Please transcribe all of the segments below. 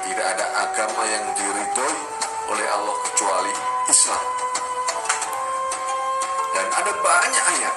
Tidak ada agama yang diridhoi oleh Allah kecuali Islam. Dan ada banyak ayat.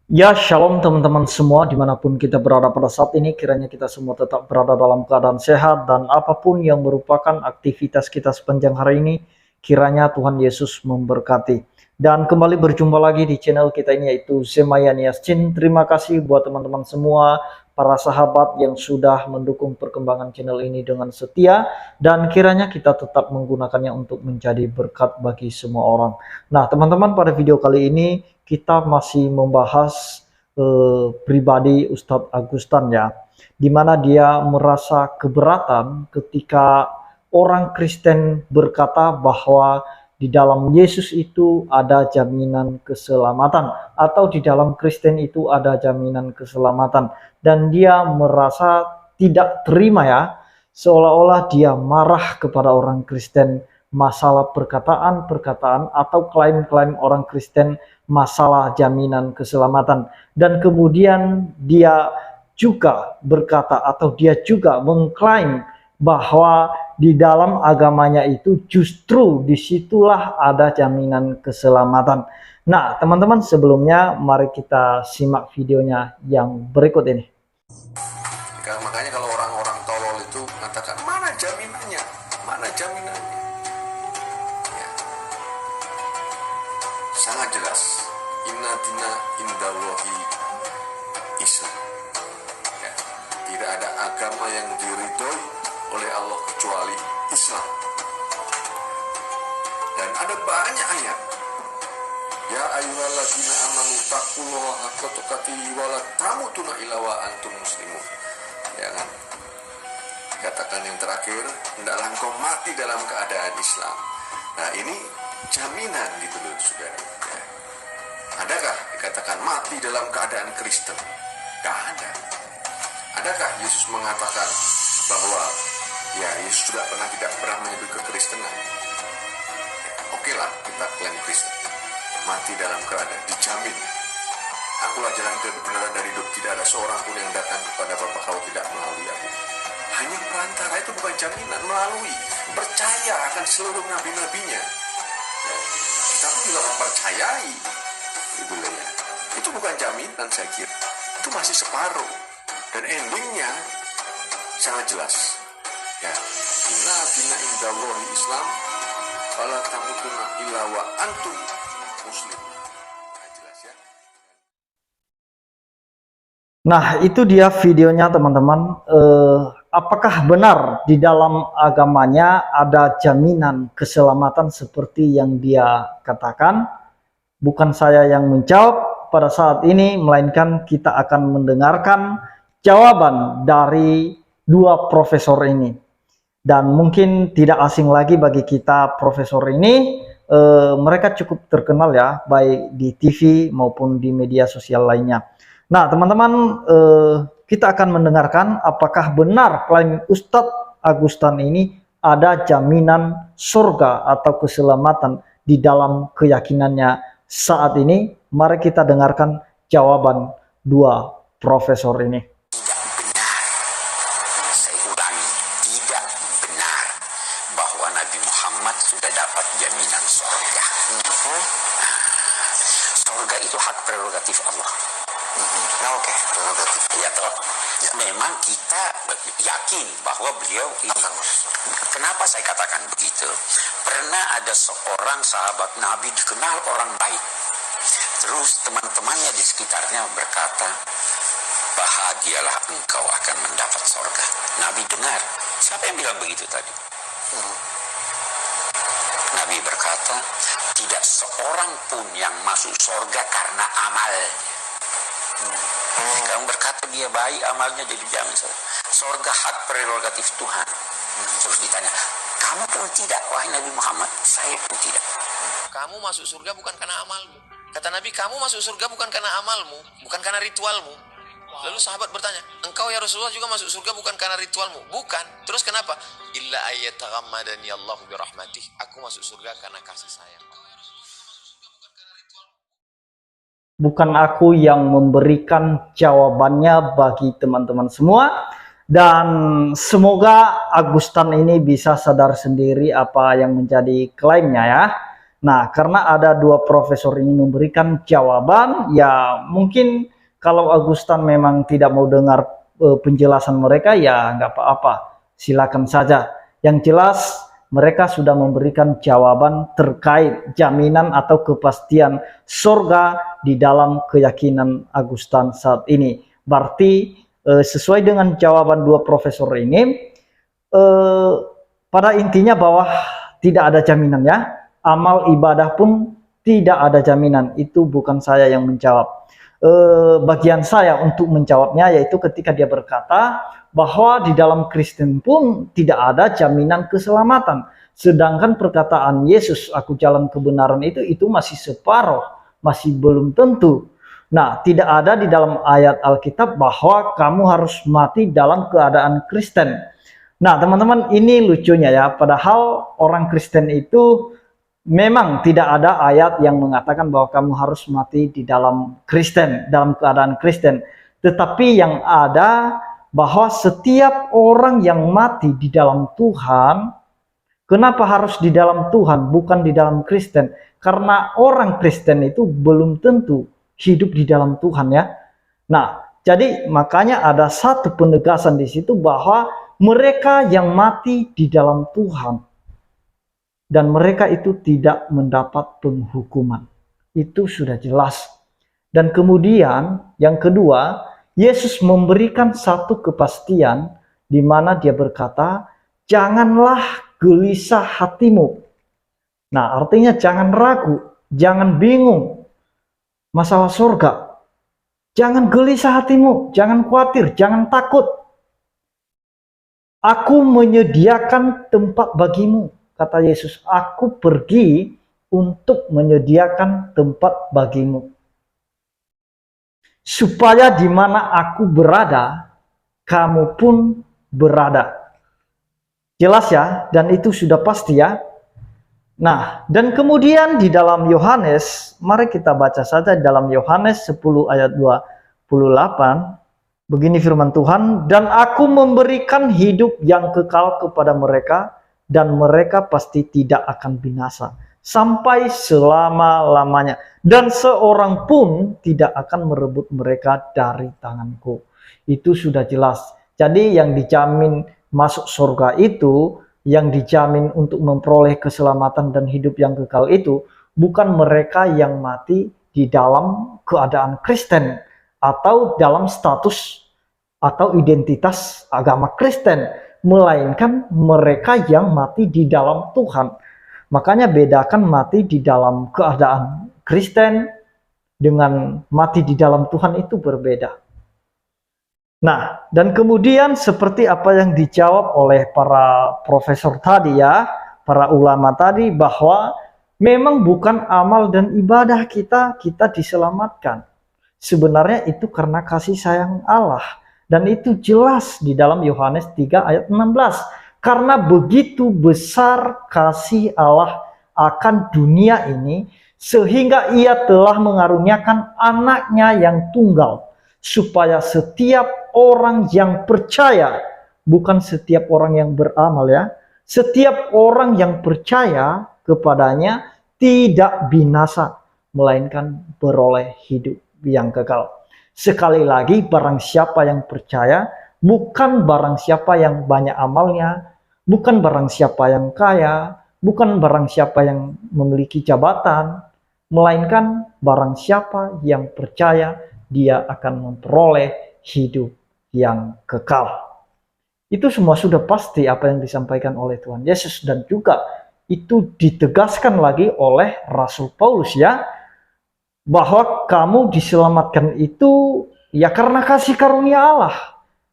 Ya, shalom teman-teman semua dimanapun kita berada pada saat ini, kiranya kita semua tetap berada dalam keadaan sehat dan apapun yang merupakan aktivitas kita sepanjang hari ini, kiranya Tuhan Yesus memberkati. Dan kembali berjumpa lagi di channel kita ini yaitu Semayan Yasin. Terima kasih buat teman-teman semua, para sahabat yang sudah mendukung perkembangan channel ini dengan setia, dan kiranya kita tetap menggunakannya untuk menjadi berkat bagi semua orang. Nah teman-teman, pada video kali ini kita masih membahas pribadi Ustadz Agustan ya, dimana dia merasa keberatan ketika orang Kristen berkata bahwa di dalam Yesus itu ada jaminan keselamatan, atau di dalam Kristen itu ada jaminan keselamatan, dan dia merasa tidak terima ya, seolah-olah dia marah kepada orang Kristen masalah perkataan-perkataan atau klaim-klaim orang Kristen masalah jaminan keselamatan. Dan kemudian dia juga berkata atau dia juga mengklaim bahwa di dalam agamanya itu justru disitulah ada jaminan keselamatan. Nah teman-teman, sebelumnya mari kita simak videonya yang berikut ini. Makanya kalau orang-orang tolol itu mengatakan, mana jaminannya? Mana jaminannya? Ya. Sangat jelas. Inna dina indallahi Islam. Ya. Tidak ada agama yang diridhoi oleh Allah kecuali Islam. Dan ada banyak ayat. Ya ayyuhalladzina amanu taqullaha haqqa tuqatih wa la tamutunna illa wa antum muslimun. Ya kan? Katakan yang terakhir, hendaklah engkau mati dalam keadaan Islam. Nah ini jaminan gitu loh saudara. Ya. Adakah dikatakan mati dalam keadaan Kristen? Gak ada. Adakah Yesus mengatakan bahwa ya Yesus tidak pernah menyebut kekristenan? Ya, oke lah kita klaim Kristen. Mati dalam keadaan dijamin. Akulah jalan kebenaran dari hidup, tidak ada seorang pun yang datang kepada Bapa kalau tidak melalui aku. Hanya perantara, itu bukan jaminan. Melalui, percaya akan seluruh nabi-nabinya. Ya, kita pun juga mempercayai. Itu bukan jaminan saya kira. Itu masih separuh. Dan endingnya sangat jelas. Ya, inna dina indallahi Islam, wala tamutunna illa wa antum muslim. Nah itu dia videonya teman-teman. Apakah benar di dalam agamanya ada jaminan keselamatan seperti yang dia katakan? Bukan saya yang menjawab pada saat ini, melainkan kita akan mendengarkan jawaban dari dua profesor ini. Dan mungkin tidak asing lagi bagi kita profesor ini, mereka cukup terkenal ya, baik di TV maupun di media sosial lainnya. Nah teman-teman, kita akan mendengarkan apakah benar klaim Ustadz Agustan ini ada jaminan surga atau keselamatan di dalam keyakinannya saat ini. Mari kita dengarkan jawaban dua profesor ini. Tidak benar, saya ulangi, tidak benar bahwa Nabi Muhammad sudah dapat jaminan surga. Surga itu hak prerogatif Allah. Oke, prerogatif. Ya toh. Ya. Memang kita yakin bahwa beliau ini. Kenapa saya katakan begitu? Pernah ada seorang sahabat Nabi dikenal orang baik. Terus teman-temannya di sekitarnya berkata, bahagialah engkau akan mendapat surga. Nabi dengar. Siapa yang bilang begitu tadi? Nabi berkata, tidak seorang pun yang masuk surga karena amal. Kamu berkata dia baik amalnya, jadi jangan surga hak prerogatif Tuhan. Terus ditanya, kamu pun tidak, wahai Nabi Muhammad? Saya pun tidak. Kamu masuk surga bukan karena amalmu. Kata Nabi, kamu masuk surga bukan karena amalmu, bukan karena ritualmu. Lalu sahabat bertanya, engkau ya Rasulullah juga masuk surga bukan karena ritualmu? Bukan. Terus kenapa? Illa ayyataghammadani Allahu birahmatih. Aku masuk surga karena kasih sayang. bukan aku yang memberikan jawabannya bagi teman-teman semua. Dan semoga Agustan ini bisa sadar sendiri apa yang menjadi klaimnya ya. Nah, karena ada dua profesor ini memberikan jawaban, ya mungkin kalau Agustan memang tidak mau dengar penjelasan mereka, ya nggak apa-apa, silakan saja. Yang jelas mereka sudah memberikan jawaban terkait jaminan atau kepastian surga di dalam keyakinan Agustan saat ini. Berarti sesuai dengan jawaban dua profesor ini, pada intinya bahwa tidak ada jaminan ya. Amal ibadah pun tidak ada jaminan. Itu bukan saya yang menjawab. Bagian saya untuk menjawabnya yaitu ketika dia berkata bahwa di dalam Kristen pun tidak ada jaminan keselamatan. Sedangkan perkataan Yesus, aku jalan kebenaran itu masih separuh, masih belum tentu. Nah, tidak ada di dalam ayat Alkitab bahwa kamu harus mati dalam keadaan Kristen. Nah, teman-teman, ini lucunya ya. Padahal orang Kristen itu memang tidak ada ayat yang mengatakan bahwa kamu harus mati di dalam Kristen, dalam keadaan Kristen. Tetapi yang ada bahwa setiap orang yang mati di dalam Tuhan, kenapa harus di dalam Tuhan, bukan di dalam Kristen? Karena orang Kristen itu belum tentu hidup di dalam Tuhan ya. Nah, jadi makanya ada satu penegasan di situ bahwa mereka yang mati di dalam Tuhan dan mereka itu tidak mendapat penghukuman. Itu sudah jelas. Dan kemudian yang kedua, Yesus memberikan satu kepastian di mana dia berkata, janganlah gelisah hatimu. Nah, artinya jangan ragu, jangan bingung masalah surga. Jangan gelisah hatimu, jangan khawatir, jangan takut. Aku menyediakan tempat bagimu. Kata Yesus, aku pergi untuk menyediakan tempat bagimu. Supaya di mana aku berada, kamu pun berada. Jelas ya, dan itu sudah pasti ya. Nah, dan kemudian di dalam Yohanes, mari kita baca saja dalam Yohanes 10 ayat 28. Begini firman Tuhan, dan aku memberikan hidup yang kekal kepada mereka, dan mereka pasti tidak akan binasa sampai selama-lamanya, dan seorang pun tidak akan merebut mereka dari tanganku. Itu sudah jelas. Jadi yang dijamin masuk surga itu, yang dijamin untuk memperoleh keselamatan dan hidup yang kekal itu, bukan mereka yang mati di dalam keadaan Kristen atau dalam status atau identitas agama Kristen, melainkan mereka yang mati di dalam Tuhan. Makanya bedakan mati di dalam keadaan Kristen dengan mati di dalam Tuhan itu berbeda. Nah, dan kemudian seperti apa yang dijawab oleh para profesor tadi ya, para ulama tadi, bahwa memang bukan amal dan ibadah kita diselamatkan. Sebenarnya itu karena kasih sayang Allah. Dan itu jelas di dalam Yohanes 3 ayat 16. Karena begitu besar kasih Allah akan dunia ini, sehingga ia telah mengaruniakan anaknya yang tunggal, supaya setiap orang yang percaya, bukan setiap orang yang beramal ya, setiap orang yang percaya kepadanya tidak binasa, melainkan beroleh hidup yang kekal. Sekali lagi, barang siapa yang percaya, bukan barang siapa yang banyak amalnya, bukan barang siapa yang kaya, bukan barang siapa yang memiliki jabatan, melainkan barang siapa yang percaya, dia akan memperoleh hidup yang kekal. Itu semua sudah pasti apa yang disampaikan oleh Tuhan Yesus, dan juga itu ditegaskan lagi oleh Rasul Paulus ya, bahwa kamu diselamatkan itu ya karena kasih karunia Allah,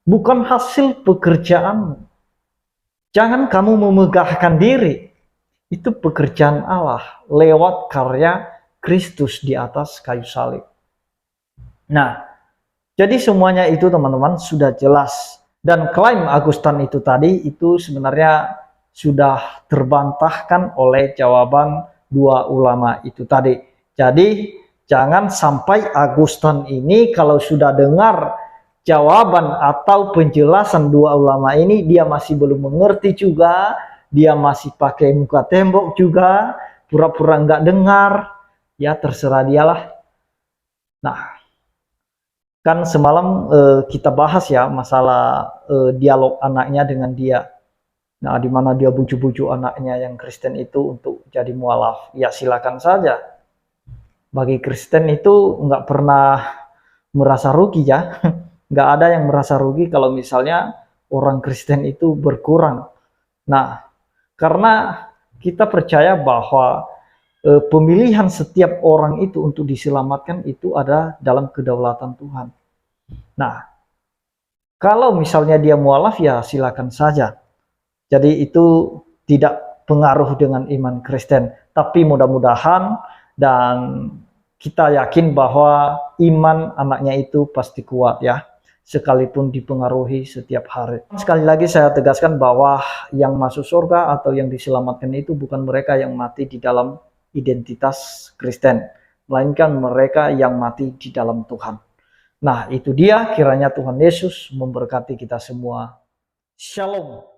bukan hasil pekerjaanmu. Jangan kamu memegahkan diri, itu pekerjaan Allah lewat karya Kristus di atas kayu salib. Nah, jadi semuanya itu teman-teman sudah jelas, dan klaim Agustan itu tadi itu sebenarnya sudah terbantahkan oleh jawaban dua ulama itu tadi. Jadi Jangan sampai Agustin ini kalau sudah dengar jawaban atau penjelasan dua ulama ini, dia masih belum mengerti juga, dia masih pakai muka tembok juga, pura-pura nggak dengar, ya terserah dialah. Nah, kan semalam kita bahas ya masalah dialog anaknya dengan dia. Nah, di mana dia bujuk-bujuk anaknya yang Kristen itu untuk jadi mualaf. Ya silakan saja. Bagi Kristen itu nggak pernah merasa rugi ya. Nggak ada yang merasa rugi kalau misalnya orang Kristen itu berkurang. Nah, karena kita percaya bahwa pemilihan setiap orang itu untuk diselamatkan itu ada dalam kedaulatan Tuhan. Nah, kalau misalnya dia mualaf ya silakan saja. Jadi itu tidak pengaruh dengan iman Kristen. Tapi mudah-mudahan dan kita yakin bahwa iman anaknya itu pasti kuat ya, sekalipun dipengaruhi setiap hari. Sekali lagi saya tegaskan bahwa yang masuk surga atau yang diselamatkan itu bukan mereka yang mati di dalam identitas Kristen, melainkan mereka yang mati di dalam Tuhan. Nah, itu dia, kiranya Tuhan Yesus memberkati kita semua. Shalom.